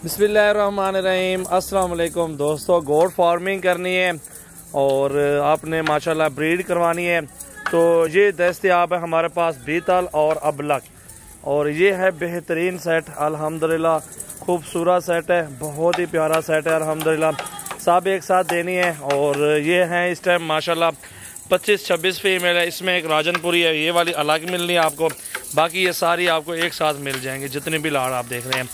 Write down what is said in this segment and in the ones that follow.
बिस्मिल्लाहिर्रहमानिर्रहीम। अस्सलाम वालेकुम दोस्तों, गोट फार्मिंग करनी है और आपने माशाल्लाह ब्रीड करवानी है तो ये दस्तयाब है हमारे पास बीतल और अबलक। और ये है बेहतरीन सेट, अल्हम्दुलिल्लाह खूबसूरत सेट है, बहुत ही प्यारा सेट है अल्हम्दुलिल्लाह। सब एक साथ देनी है और ये हैं इस टाइम माशाल्लाह 25-26 फीमेल है। इसमें एक राजनपुरी है, ये वाली अलग मिलनी है आपको, बाकी ये सारी आपको एक साथ मिल जाएंगे जितने भी लाड़ आप देख रहे हैं।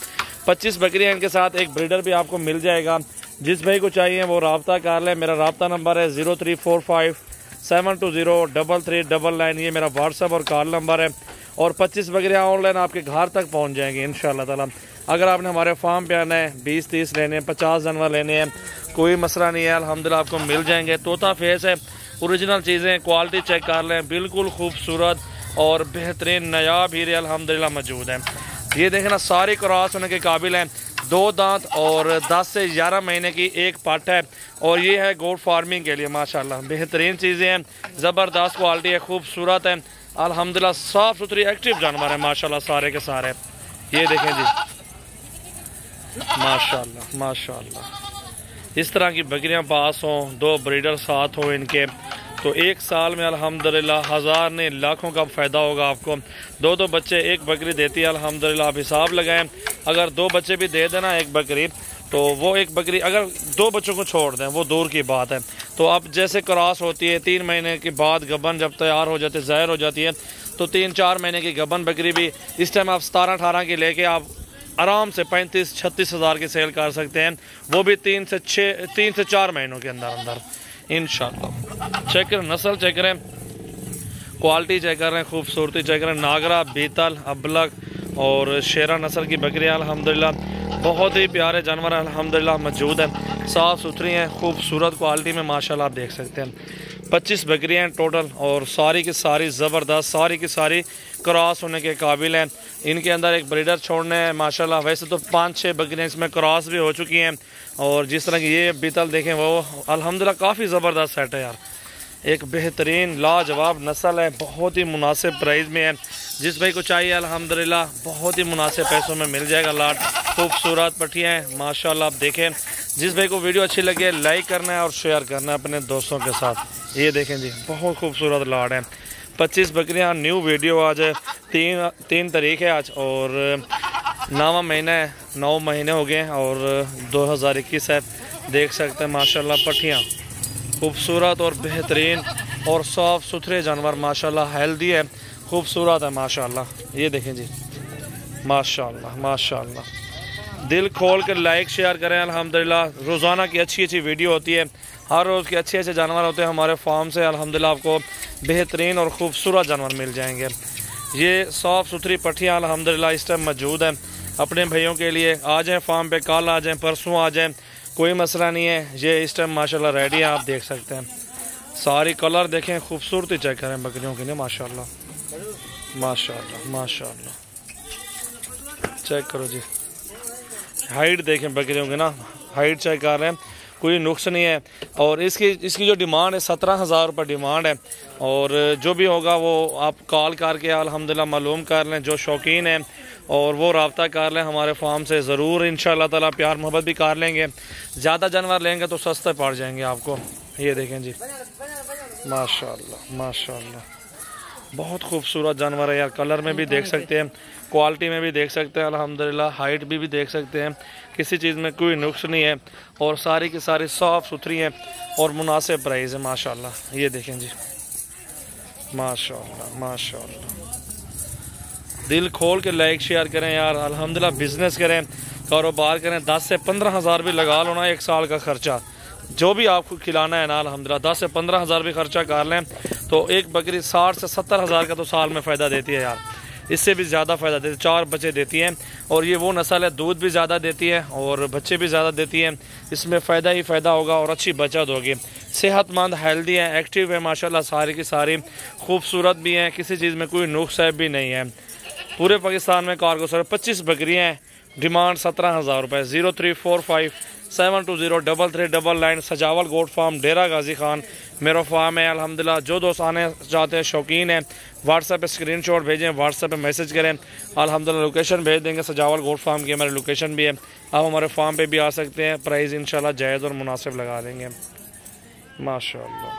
25 बकरियाँ इनके साथ, एक ब्रीडर भी आपको मिल जाएगा। जिस भाई को चाहिए वो रब्ता कर ले। मेरा रब्ता नंबर है 0345720339। ये मेरा व्हाट्सएप और कॉल नंबर है। और 25 बकरियाँ ऑनलाइन आपके घर तक पहुंच जाएंगी इंशाल्लाह ताला। अगर आपने हमारे फार्म पे आना है, 20-30 लेने हैं, 50 जानवर लेने हैं, कोई मसला नहीं है, अल्हम्दुलिल्लाह आपको मिल जाएंगे। तोता फेस है, ओरिजिनल चीज़ें, क्वालिटी चेक कर लें, बिल्कुल खूबसूरत और बेहतरीन नायाब हीरे अल्हम्दुलिल्लाह मौजूद हैं। ये देखें ना, सारी क्रॉस होने के काबिल हैं। 2 दांत और 10 से 11 महीने की एक पट है। और ये है गोट फार्मिंग के लिए माशाल्लाह बेहतरीन चीज़ें हैं, ज़बरदस्त क्वालिटी है, खूबसूरत है अल्हम्दुलिल्लाह, साफ़ सुथरी एक्टिव जानवर है माशाल्लाह सारे के सारे। ये देखें जी, माशाल्लाह माशाल्लाह। इस तरह की बकरियां पास हों, 2 ब्रीडर साथ हो इनके, तो एक साल में अल्हम्दुलिल्लाह हज़ार ने लाखों का फ़ायदा होगा आपको। 2 बच्चे एक बकरी देती है अल्हम्दुलिल्लाह। आप हिसाब लगाएं, अगर 2 बच्चे भी दे देना एक बकरी, तो वो एक बकरी अगर 2 बच्चों को छोड़ दें वो दूर की बात है। तो अब जैसे क्रॉस होती है 3 महीने के बाद गबन जब तैयार हो जाती है, ज़ाहिर हो जाती है, तो 3-4 महीने की गबन बकरी भी इस टाइम आप 17-18 की लेके आप आराम से 35-36 हज़ार की सेल कर सकते हैं, वो भी 3 से 4 महीनों के अंदर अंदर इंशाल्लाह। चेक करें, नस्ल चेक करें, क्वालिटी चेक कर रहे हैं, खूबसूरती चेक करें। नागरा, बीतल, अबलक और शेरा नस्ल की बकरियां अल्हम्दुलिल्लाह बहुत ही प्यारे जानवर अल्हम्दुलिल्लाह मौजूद हैं, साफ़ सुथरी हैं, खूबसूरत क्वालिटी में माशाल्लाह आप देख सकते हैं। 25 बकरियां टोटल और सारी की सारी ज़बरदस्त, सारी की सारी क्रॉस होने के काबिल हैं। इनके अंदर एक ब्रीडर छोड़ने हैं माशाल्लाह। वैसे तो 5-6 बकरियां इसमें क्रॉस भी हो चुकी हैं। और जिस तरह की ये बीतल देखें, वो अल्हम्दुलिल्लाह काफ़ी ज़बरदस्त सेट है यार, एक बेहतरीन लाजवाब नस्ल है, बहुत ही मुनासिब प्राइस में है। जिस भाई को चाहिए अल्हम्दुलिल्लाह बहुत ही मुनासिब पैसों में मिल जाएगा लाट। खूबसूरत पट्टियाँ हैं माशाल्लाह, आप देखें। जिस भाई को वीडियो अच्छी लगे लाइक करना है और शेयर करना है अपने दोस्तों के साथ। ये देखें जी, बहुत खूबसूरत लाट हैं। 25 बकरियाँ, न्यू वीडियो आज 3 तारीख है आज और 9वां महीना है, 9 महीने हो गए और 2021 है। देख सकते हैं माशाल्लाह पट्टियाँ खूबसूरत और बेहतरीन और साफ़ सुथरे जानवर माशाल्लाह, हेल्दी है, खूबसूरत है माशाल्लाह। ये देखें जी, माशाल्लाह माशाल्लाह। दिल खोल कर लाइक शेयर करें अल्हम्दुलिल्लाह। रोज़ाना की अच्छी वीडियो होती है, हर रोज़ के अच्छे जानवर होते हैं हमारे फार्म से अल्हम्दुलिल्लाह। आपको बेहतरीन और ख़ूबसूरत जानवर मिल जाएंगे। ये साफ़ सुथरी पट्टियाँ अल्हम्दुलिल्लाह इस टाइम मौजूद हैं अपने भाइयों के लिए। आ जाएँ फार्म पे, कल आ जाएँ, परसों आ जाएँ, कोई मसला नहीं है। ये इस टाइम माशाल्लाह रेडी है, आप देख सकते हैं। सारी कलर देखें, खूबसूरती चेक करें बकरियों के लिए माशाल्लाह माशाल्लाह माशाल्लाह। चेक करो जी, हाइट देखें बकरियों की ना, हाइट चेक कर रहे हैं, कोई नुक्स नहीं है। और इसकी जो डिमांड है 17,000 रुपये डिमांड है। और जो भी होगा वो आप कॉल करके अल्हम्दुलिल्लाह मालूम कर लें, जो शौकीन हैं, और वो रब्ता कर लें हमारे फार्म से। ज़रूर इंशाल्लाह ताला प्यार मोहब्बत भी कर लेंगे। ज़्यादा जानवर लेंगे तो सस्ते पड़ जाएंगे आपको। ये देखें जी, माशाल्लाह माशाल्लाह, बहुत खूबसूरत जानवर है यार। कलर में भी देख सकते हैं, क्वालिटी में भी देख सकते हैं अल्हम्दुलिल्लाह, हाइट भी देख सकते हैं, किसी चीज़ में कोई नुक्स नहीं है। और सारी की सारी साफ़ सुथरी हैं और मुनासिब प्राइस है माशाल्लाह। ये देखें जी, माशाल्लाह माशाल्लाह। दिल खोल के लाइक शेयर करें यार अल्हम्दुलिल्लाह, बिज़नेस करें, कारोबार करें। 10 से 15 हज़ार भी लगा लो ना, एक साल का खर्चा जो भी आपको खिलाना है ना अल्हम्दुलिल्लाह, 10 से 15 हज़ार भी खर्चा कर लें तो एक बकरी 60 से 70 हज़ार का तो साल में फ़ायदा देती है यार। इससे भी ज़्यादा फ़ायदा देती है, 4 बच्चे देती हैं। और ये वो नस्ल है, दूध भी ज़्यादा देती है और बच्चे भी ज़्यादा देती हैं। इसमें फ़ायदा ही फ़ायदा होगा और अच्छी बचत होगी। सेहतमंद, हेल्दी है, एक्टिव है माशाल्लाह, सारी की सारी खूबसूरत भी हैं, किसी चीज़ में कोई नुक्स है भी नहीं है। पूरे पाकिस्तान में कार्गो सर्विस। 25 बकरियाँ हैं, डिमांड 17,000 रुपये। 0345720339 सजावल गोट फार्म, डेरा गाजी खान मेरा फार्म है अल्हम्दुलिल्लाह। जो दोस्त आने चाहते हैं, शौकीन हैं, व्हाट्सएप पे स्क्रीनशॉट भेजें, व्हाट्सएप पे मैसेज करें, अल्हम्दुलिल्लाह लोकेशन भेज देंगे। सजावल गोट फार्म की हमारी लोकेशन भी है, आप हमारे फार्म पे भी आ सकते हैं। प्राइस इंशाल्लाह जायज़ और मुनासिब लगा देंगे माशाअल्लाह।